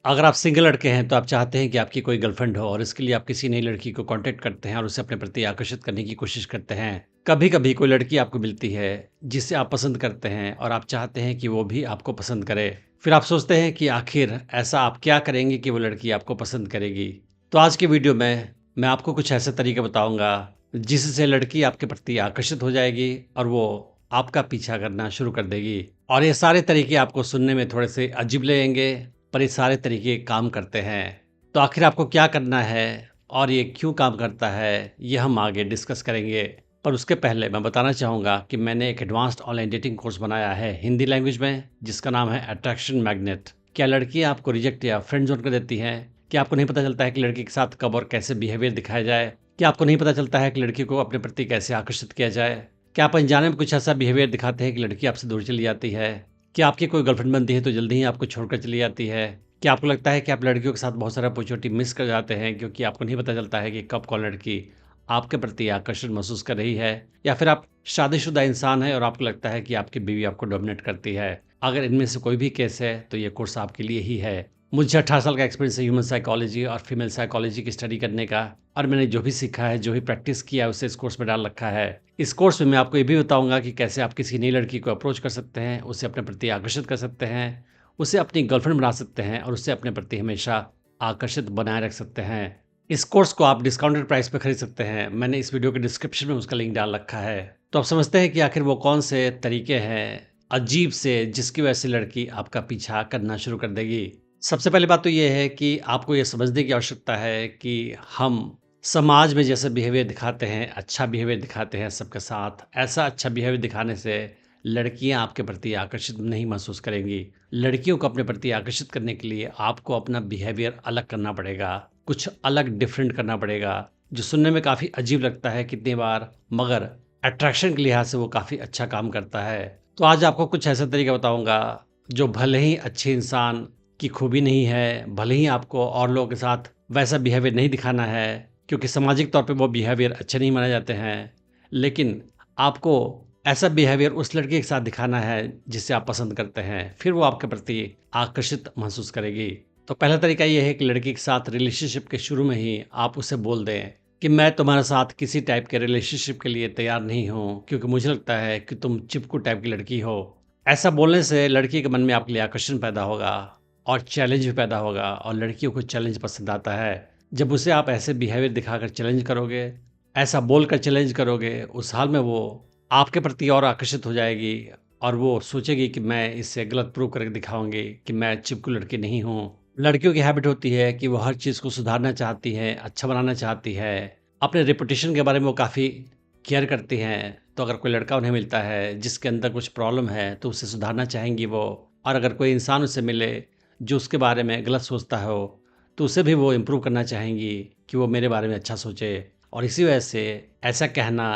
अगर आप सिंगल लड़के हैं तो आप चाहते हैं कि आपकी कोई गर्लफ्रेंड हो और इसके लिए आप किसी नई लड़की को कांटेक्ट करते हैं और उसे अपने प्रति आकर्षित करने की कोशिश करते हैं। कभी-कभी कोई लड़की आपको मिलती है जिसे आप पसंद करते हैं और आप चाहते हैं कि वो भी आपको पसंद करे। फिर आप सोचते हैं कि आखिर ऐसा आप क्या करेंगे कि वो लड़की आपको पसंद करेगी? तो आज के वीडियो में मैं आपको कुछ ऐसे तरीके बताऊँगा जिससे लड़की आपके प्रति आकर्षित हो जाएगी और वो आपका पीछा करना शुरू कर देगी। और ये सारे तरीके आपको सुनने में थोड़े से अजीब लगेंगे, पर ये सारे तरीके काम करते हैं। तो आखिर आपको क्या करना है और ये क्यों काम करता है, ये हम आगे डिस्कस करेंगे। पर उसके पहले मैं बताना चाहूँगा कि मैंने एक एडवांस्ड ऑनलाइन डेटिंग कोर्स बनाया है हिंदी लैंग्वेज में, जिसका नाम है अट्रैक्शन मैग्नेट। क्या लड़कियाँ आपको रिजेक्ट या फ्रेंड ज़ोन कर देती हैं? क्या आपको नहीं पता चलता है कि लड़की के साथ कब और कैसे बिहेवियर दिखाया जाए? क्या आपको नहीं पता चलता है कि लड़की को अपने प्रति कैसे आकर्षित किया जाए? क्या आप अनजाने में कुछ ऐसा बिहेवियर दिखाते हैं कि लड़की आपसे दूर चली जाती है? क्या आपकी कोई गर्लफ्रेंड बनती है तो जल्दी ही आपको छोड़कर चली जाती है? क्या आपको लगता है कि आप लड़कियों के साथ बहुत सारा अपॉर्चुनिटी मिस कर जाते हैं क्योंकि आपको नहीं पता चलता है कि कब कौन लड़की आपके प्रति आकर्षण महसूस कर रही है? या फिर आप शादीशुदा इंसान हैं और आपको लगता है कि आपकी बीवी आपको डोमिनेट करती है? अगर इनमें से कोई भी केस है तो ये कोर्स आपके लिए ही है। मुझे 18 साल का एक्सपीरियंस है ह्यूमन साइकोलॉजी और फीमेल साइकोलॉजी की स्टडी करने का, और मैंने जो भी सीखा है, जो भी प्रैक्टिस किया है, उसे इस कोर्स में डाल रखा है। इस कोर्स में मैं आपको ये भी बताऊंगा कि कैसे आप किसी नई लड़की को अप्रोच कर सकते हैं, उसे अपने प्रति आकर्षित कर सकते हैं, उसे अपनी गर्लफ्रेंड बना सकते हैं और उसे अपने प्रति हमेशा आकर्षित बनाए रख सकते हैं। इस कोर्स को आप डिस्काउंटेड प्राइस पे खरीद सकते हैं। मैंने इस वीडियो के डिस्क्रिप्शन में उसका लिंक डाल रखा है। तो आप समझते हैं कि आखिर वो कौन से तरीके हैं अजीब से जिसकी वजह से लड़की आपका पीछा करना शुरू कर देगी। सबसे पहली बात तो ये है कि आपको ये समझने की आवश्यकता है कि हम समाज में जैसे बिहेवियर दिखाते हैं, अच्छा बिहेवियर दिखाते हैं सबके साथ, ऐसा अच्छा बिहेवियर दिखाने से लड़कियां आपके प्रति आकर्षित नहीं महसूस करेंगी। लड़कियों को अपने प्रति आकर्षित करने के लिए आपको अपना बिहेवियर अलग करना पड़ेगा, कुछ अलग डिफरेंट करना पड़ेगा, जो सुनने में काफ़ी अजीब लगता है कितनी बार, मगर अट्रैक्शन के लिहाज से वो काफ़ी अच्छा काम करता है। तो आज आपको कुछ ऐसे तरीके बताऊंगा जो भले ही अच्छे इंसान की खूबी नहीं है, भले ही आपको और लोगों के साथ वैसा बिहेवियर नहीं दिखाना है क्योंकि सामाजिक तौर पे वो बिहेवियर अच्छे नहीं माने जाते हैं, लेकिन आपको ऐसा बिहेवियर उस लड़की के साथ दिखाना है जिसे आप पसंद करते हैं, फिर वो आपके प्रति आकर्षित महसूस करेगी। तो पहला तरीका ये है कि लड़की के साथ रिलेशनशिप के शुरू में ही आप उसे बोल दें कि मैं तुम्हारे साथ किसी टाइप के रिलेशनशिप के लिए तैयार नहीं हूँ क्योंकि मुझे लगता है कि तुम चिपकू टाइप की लड़की हो। ऐसा बोलने से लड़की के मन में आपके लिए आकर्षण पैदा होगा और चैलेंज भी पैदा होगा, और लड़कियों को चैलेंज पसंद आता है। जब उसे आप ऐसे बिहेवियर दिखाकर चैलेंज करोगे, ऐसा बोलकर चैलेंज करोगे, उस हाल में वो आपके प्रति और आकर्षित हो जाएगी और वो सोचेगी कि मैं इससे गलत प्रूव करके दिखाऊंगी कि मैं चिपकू लड़की नहीं हूँ। लड़कियों की हैबिट होती है कि वो हर चीज़ को सुधारना चाहती है, अच्छा बनाना चाहती है, अपने रेपुटेशन के बारे में वो काफ़ी केयर करती हैं। तो अगर कोई लड़का उन्हें मिलता है जिसके अंदर कुछ प्रॉब्लम है तो उसे सुधारना चाहेंगी वो, और अगर कोई इंसान उसे मिले जो उसके बारे में गलत सोचता हो तो उसे भी वो इम्प्रूव करना चाहेंगी कि वो मेरे बारे में अच्छा सोचे। और इसी वजह से ऐसा कहना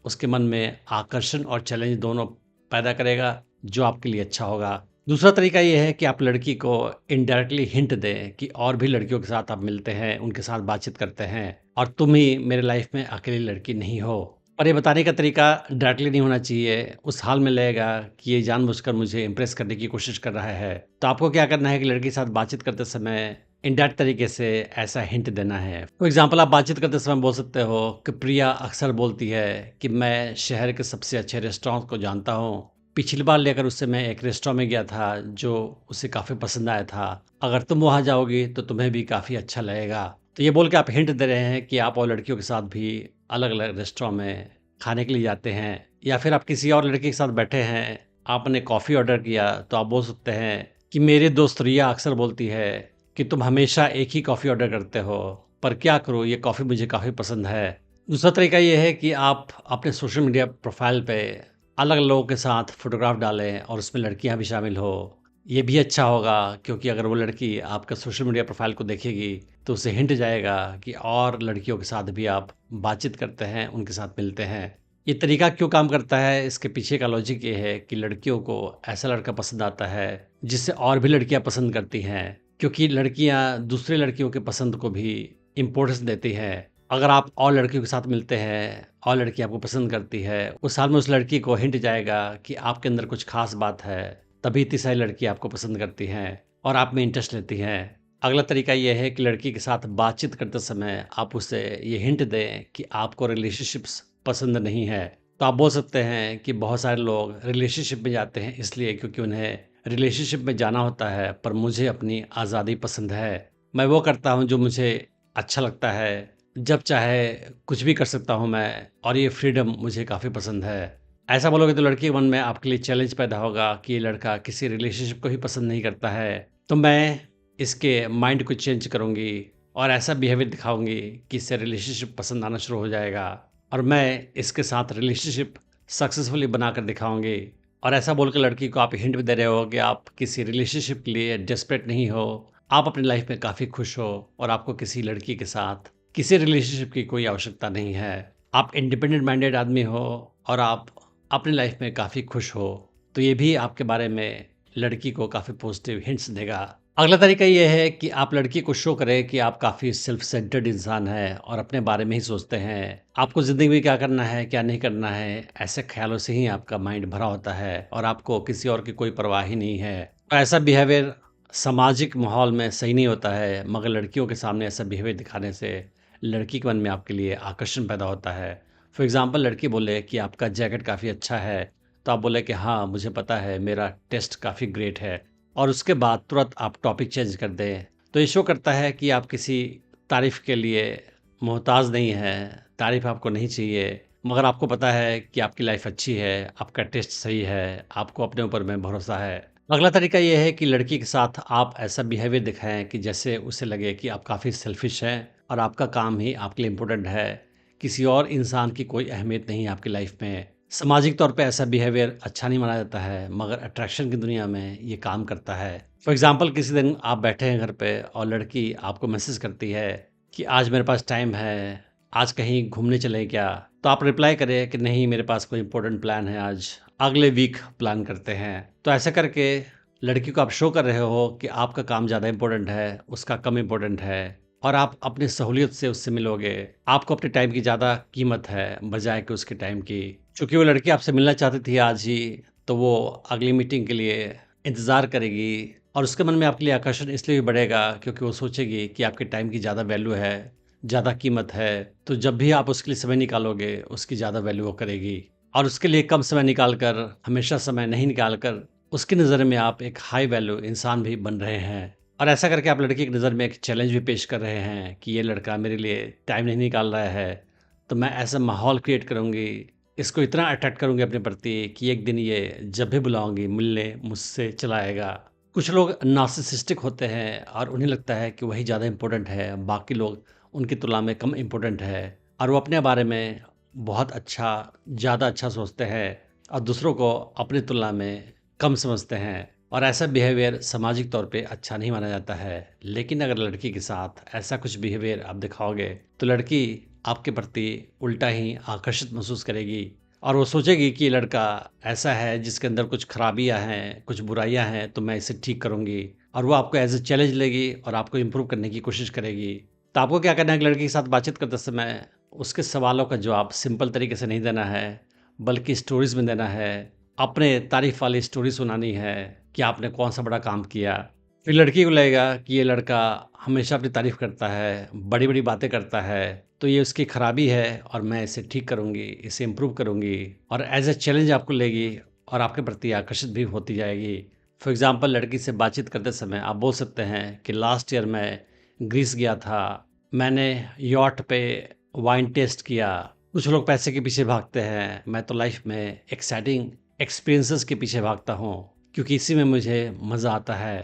उसके मन में आकर्षण और चैलेंज दोनों पैदा करेगा, जो आपके लिए अच्छा होगा। दूसरा तरीका ये है कि आप लड़की को इनडायरेक्टली हिंट दें कि और भी लड़कियों के साथ आप मिलते हैं, उनके साथ बातचीत करते हैं और तुम ही मेरे लाइफ में अकेली लड़की नहीं हो। और ये बताने का तरीका डायरेक्टली नहीं होना चाहिए, उस हाल में लगेगा कि ये जानबूझकर मुझे इम्प्रेस करने की कोशिश कर रहा है। तो आपको क्या करना है कि लड़की के साथ बातचीत करते समय इनडायरेक्ट तरीके से ऐसा हिंट देना है। फॉर एग्जाम्पल, आप बातचीत करते समय बोल सकते हो कि प्रिया अक्सर बोलती है कि मैं शहर के सबसे अच्छे रेस्टोरेंट को जानता हूँ। पिछली बार लेकर उससे मैं एक रेस्टोरेंट में गया था जो उसे काफ़ी पसंद आया था। अगर तुम वहाँ जाओगी तो तुम्हें भी काफ़ी अच्छा लगेगा। तो ये बोल के आप हिंट दे रहे हैं कि आप और लड़कियों के साथ भी अलग अलग रेस्टोरेंट में खाने के लिए जाते हैं। या फिर आप किसी और लड़की के साथ बैठे हैं, आपने कॉफ़ी ऑर्डर किया, तो आप बोल सकते हैं कि मेरी दोस्त रिया अक्सर बोलती है कि तुम हमेशा एक ही कॉफ़ी ऑर्डर करते हो, पर क्या करूँ, ये कॉफ़ी मुझे काफ़ी पसंद है। दूसरा तरीका ये है कि आप अपने सोशल मीडिया प्रोफाइल पे अलग लोगों के साथ फ़ोटोग्राफ डालें और उसमें लड़कियां भी शामिल हो। ये भी अच्छा होगा क्योंकि अगर वो लड़की आपका सोशल मीडिया प्रोफाइल को देखेगी तो उसे हिंट जाएगा कि और लड़कियों के साथ भी आप बातचीत करते हैं, उनके साथ मिलते हैं। ये तरीका क्यों काम करता है, इसके पीछे का लॉजिक ये है कि लड़कियों को ऐसा लड़का पसंद आता है जिससे और भी लड़कियां पसंद करती हैं, क्योंकि लड़कियां दूसरे लड़कियों के पसंद को भी इम्पोर्टेंस देती हैं। अगर आप और लड़कियों के साथ मिलते हैं और लड़की आपको पसंद करती है, उस हाल में उस लड़की को हिंट जाएगा कि आपके अंदर कुछ खास बात है, तभी इतनी सारी लड़की आपको पसंद करती हैं और आप में इंटरेस्ट लेती हैं। अगला तरीका ये है कि लड़की के साथ बातचीत करते समय आप उसे ये हिंट दें कि आपको रिलेशनशिप्स पसंद नहीं है। तो आप बोल सकते हैं कि बहुत सारे लोग रिलेशनशिप में जाते हैं इसलिए क्योंकि उन्हें रिलेशनशिप में जाना होता है, पर मुझे अपनी आज़ादी पसंद है। मैं वो करता हूँ जो मुझे अच्छा लगता है, जब चाहे कुछ भी कर सकता हूँ मैं, और ये फ्रीडम मुझे काफ़ी पसंद है। ऐसा बोलोगे तो लड़की के मन में आपके लिए चैलेंज पैदा होगा कि ये लड़का किसी रिलेशनशिप को ही पसंद नहीं करता है। तो मैं इसके माइंड को चेंज करूँगी और ऐसा बिहेवियर दिखाऊँगी कि इससे रिलेशनशिप पसंद आना शुरू हो जाएगा, और मैं इसके साथ रिलेशनशिप सक्सेसफुली बनाकर दिखाऊँगी। और ऐसा बोलकर लड़की को आप हिंट भी दे रहे हो कि आप किसी रिलेशनशिप के लिए डेस्परेट नहीं हो, आप अपनी लाइफ में काफ़ी खुश हो और आपको किसी लड़की के साथ किसी रिलेशनशिप की कोई आवश्यकता नहीं है। आप इंडिपेंडेंट माइंडेड आदमी हो और आप अपनी लाइफ में काफ़ी खुश हो। तो ये भी आपके बारे में लड़की को काफ़ी पॉजिटिव हिंट्स देगा। अगला तरीका ये है कि आप लड़की को शो करें कि आप काफ़ी सेल्फ सेंटर्ड इंसान हैं और अपने बारे में ही सोचते हैं। आपको ज़िंदगी में क्या करना है, क्या नहीं करना है, ऐसे ख़्यालों से ही आपका माइंड भरा होता है और आपको किसी और की कोई परवाह ही नहीं है। तो ऐसा बिहेवियर सामाजिक माहौल में सही नहीं होता है, मगर लड़कियों के सामने ऐसा बिहेवियर दिखाने से लड़की के मन में आपके लिए आकर्षण पैदा होता है। फॉर एग्ज़ाम्पल, लड़की बोले कि आपका जैकेट काफ़ी अच्छा है, तो आप बोले कि हाँ, मुझे पता है, मेरा टेस्ट काफ़ी ग्रेट है, और उसके बाद तुरंत आप टॉपिक चेंज कर दें। तो ये शो करता है कि आप किसी तारीफ़ के लिए मोहताज नहीं हैं, तारीफ़ आपको नहीं चाहिए, मगर आपको पता है कि आपकी लाइफ़ अच्छी है, आपका टेस्ट सही है, आपको अपने ऊपर में भरोसा है। अगला तरीका ये है कि लड़की के साथ आप ऐसा बिहेवियर दिखाएँ कि जैसे उसे लगे कि आप काफ़ी सेल्फ़िश हैं और आपका काम ही आपके लिए इम्पोर्टेंट है, किसी और इंसान की कोई अहमियत नहीं है आपकी लाइफ़ में। सामाजिक तौर पे ऐसा बिहेवियर अच्छा नहीं माना जाता है, मगर अट्रैक्शन की दुनिया में ये काम करता है। फॉर एग्ज़ाम्पल, किसी दिन आप बैठे हैं घर पे और लड़की आपको मैसेज करती है कि आज मेरे पास टाइम है, आज कहीं घूमने चलें क्या? तो आप रिप्लाई करें कि नहीं, मेरे पास कोई इम्पोर्टेंट प्लान है आज, अगले वीक प्लान करते हैं। तो ऐसा करके लड़की को आप शो कर रहे हो कि आपका काम ज़्यादा इम्पोर्टेंट है, उसका कम इम्पोर्टेंट है, और आप अपनी सहूलियत से उससे मिलोगे। आपको अपने टाइम की ज़्यादा कीमत है, बजाय कि उसके टाइम की। चूँकि वो लड़की आपसे मिलना चाहती थी आज ही, तो वो अगली मीटिंग के लिए इंतज़ार करेगी, और उसके मन में आपके लिए आकर्षण इसलिए भी बढ़ेगा क्योंकि वो सोचेगी कि आपके टाइम की ज़्यादा वैल्यू है, ज़्यादा कीमत है। तो जब भी आप उसके लिए समय निकालोगे, उसकी ज़्यादा वैल्यू वो करेगी, और उसके लिए कम समय निकाल कर, हमेशा समय नहीं निकाल कर, उसकी नज़र में आप एक हाई वैल्यू इंसान भी बन रहे हैं। और ऐसा करके आप लड़की की नज़र में एक चैलेंज भी पेश कर रहे हैं कि ये लड़का मेरे लिए टाइम नहीं निकाल रहा है, तो मैं ऐसा माहौल क्रिएट करूँगी, इसको इतना अट्रैक्ट करूँगी अपने प्रति कि एक दिन ये जब भी बुलाऊँगी मिलने मुझसे चला आएगा। कुछ लोग नार्सिसिस्टिक होते हैं और उन्हें लगता है कि वही ज़्यादा इम्पोर्टेंट है, बाकी लोग उनकी तुलना में कम इम्पोर्टेंट है, और वो अपने बारे में बहुत अच्छा, ज़्यादा अच्छा सोचते हैं और दूसरों को अपनी तुलना में कम समझते हैं, और ऐसा बिहेवियर सामाजिक तौर पे अच्छा नहीं माना जाता है। लेकिन अगर लड़की के साथ ऐसा कुछ बिहेवियर आप दिखाओगे, तो लड़की आपके प्रति उल्टा ही आकर्षित महसूस करेगी, और वो सोचेगी कि ये लड़का ऐसा है जिसके अंदर कुछ खराबियाँ हैं, कुछ बुराइयाँ हैं, तो मैं इसे ठीक करूँगी, और वो आपको एज़ अ चैलेंज लेगी और आपको इम्प्रूव करने की कोशिश करेगी। तो आपको क्या करना है कि लड़की के साथ बातचीत करते समय उसके सवालों का जवाब सिंपल तरीके से नहीं देना है, बल्कि स्टोरीज़ में देना है। अपने तारीफ़ वाली स्टोरी सुनानी है कि आपने कौन-सा बड़ा काम किया। फिर लड़की को लगेगा कि ये लड़का हमेशा अपनी तारीफ़ करता है, बड़ी-बड़ी बातें करता है, तो ये उसकी खराबी है और मैं इसे ठीक करूँगी, इसे इम्प्रूव करूँगी, और एज़ अ चैलेंज आपको लेगी और आपके प्रति आकर्षित भी होती जाएगी। फॉर एग्ज़ाम्पल, लड़की से बातचीत करते समय आप बोल सकते हैं कि लास्ट ईयर मैं ग्रीस गया था, मैंने यॉट पे वाइन टेस्ट किया। कुछ लोग पैसे के पीछे भागते हैं, मैं तो लाइफ़ में एक्साइटिंग एक्सपीरियंसेस के पीछे भागता हूँ, क्योंकि इसी में मुझे मज़ा आता है।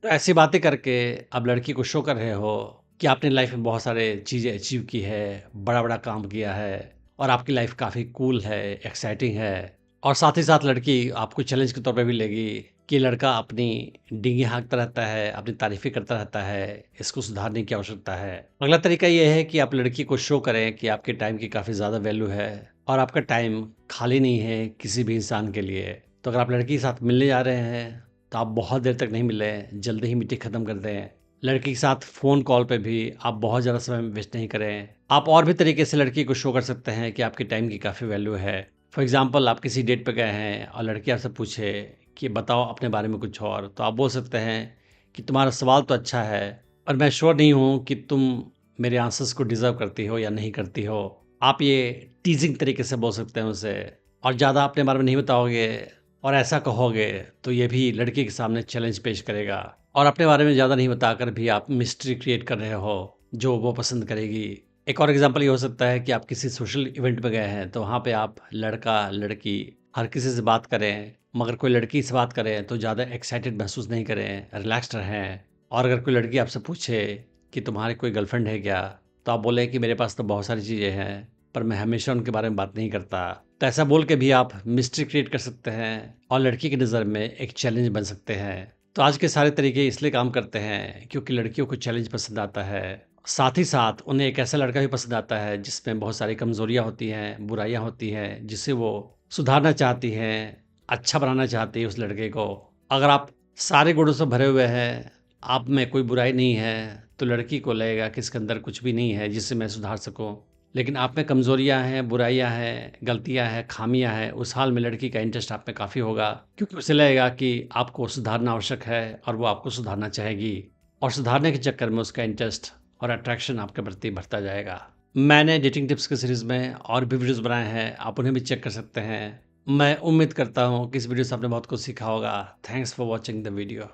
तो ऐसी बातें करके आप लड़की को शो कर रहे हो कि आपने लाइफ में बहुत सारे चीज़ें अचीव की है, बड़ा-बड़ा काम किया है, और आपकी लाइफ काफ़ी कूल है, एक्साइटिंग है। और साथ ही साथ लड़की आपको चैलेंज के तौर पे भी लेगी कि लड़का अपनी डींगे हाँकता रहता है, अपनी तारीफ़ें करता रहता है, इसको सुधारने की आवश्यकता है। अगला तरीका ये है कि आप लड़की को शो करें कि आपके टाइम की काफ़ी ज़्यादा वैल्यू है और आपका टाइम खाली नहीं है किसी भी इंसान के लिए। तो अगर आप लड़की के साथ मिलने जा रहे हैं, तो आप बहुत देर तक नहीं मिलें, जल्दी ही मीटिंग ख़त्म कर दें। लड़की के साथ फ़ोन कॉल पे भी आप बहुत ज़्यादा समय वेस्ट नहीं करें। आप और भी तरीके से लड़की को शो कर सकते हैं कि आपके टाइम की काफ़ी वैल्यू है। फॉर एग्ज़ाम्पल, आप किसी डेट पे गए हैं और लड़की आपसे पूछे कि बताओ अपने बारे में कुछ और, तो आप बोल सकते हैं कि तुम्हारा सवाल तो अच्छा है, और मैं श्योर नहीं हूँ कि तुम मेरे आंसर्स को डिज़र्व करती हो या नहीं करती हो। आप ये टीज़िंग तरीके से बोल सकते हैं उसे, और ज़्यादा अपने बारे में नहीं बताओगे और ऐसा कहोगे तो ये भी लड़की के सामने चैलेंज पेश करेगा। और अपने बारे में ज़्यादा नहीं बताकर भी आप मिस्ट्री क्रिएट कर रहे हो, जो वो पसंद करेगी। एक और एग्ज़ाम्पल ये हो सकता है कि आप किसी सोशल इवेंट में गए हैं, तो वहाँ पे आप लड़का-लड़की हर किसी से बात करें, मगर कोई लड़की से बात करें तो ज़्यादा एक्साइटेड महसूस नहीं करें, रिलैक्स्ड रहें। और अगर कोई लड़की आपसे पूछे कि तुम्हारी कोई गर्लफ्रेंड है क्या? तो आप बोलें कि मेरे पास तो बहुत सारी चीज़ें हैं, पर मैं हमेशा उनके बारे में बात नहीं करता। तो ऐसा बोल के भी आप मिस्ट्री क्रिएट कर सकते हैं और लड़की की नज़र में एक चैलेंज बन सकते हैं। तो आज के सारे तरीके इसलिए काम करते हैं क्योंकि लड़कियों को चैलेंज पसंद आता है। साथ ही साथ उन्हें एक ऐसा लड़का भी पसंद आता है जिसमें बहुत सारी कमज़ोरियाँ होती हैं, बुराइयाँ होती हैं, जिसे वो सुधारना चाहती हैं, अच्छा बनाना चाहती है उस लड़के को। अगर आप सारे गुणों से भरे हुए हैं, आप में कोई बुराई नहीं है, तो लड़की को लगेगा कि इसके अंदर कुछ भी नहीं है जिसे मैं सुधार सकूँ। लेकिन आप में कमज़ोरियाँ हैं, बुराइयाँ हैं, गलतियाँ हैं, ख़ामियाँ हैं, उस हाल में लड़की का इंटरेस्ट आप में काफ़ी होगा, क्योंकि उसे लगेगा कि आपको सुधारना आवश्यक है और वो आपको सुधारना चाहेगी, और सुधारने के चक्कर में उसका इंटरेस्ट और अट्रैक्शन आपके प्रति बढ़ता जाएगा। मैंने डेटिंग टिप्स की सीरीज़ में और भी वीडियोज़ बनाए हैं, आप उन्हें भी चेक कर सकते हैं। मैं उम्मीद करता हूँ कि इस वीडियो से आपने बहुत कुछ सीखा होगा। Thanks for watching the video.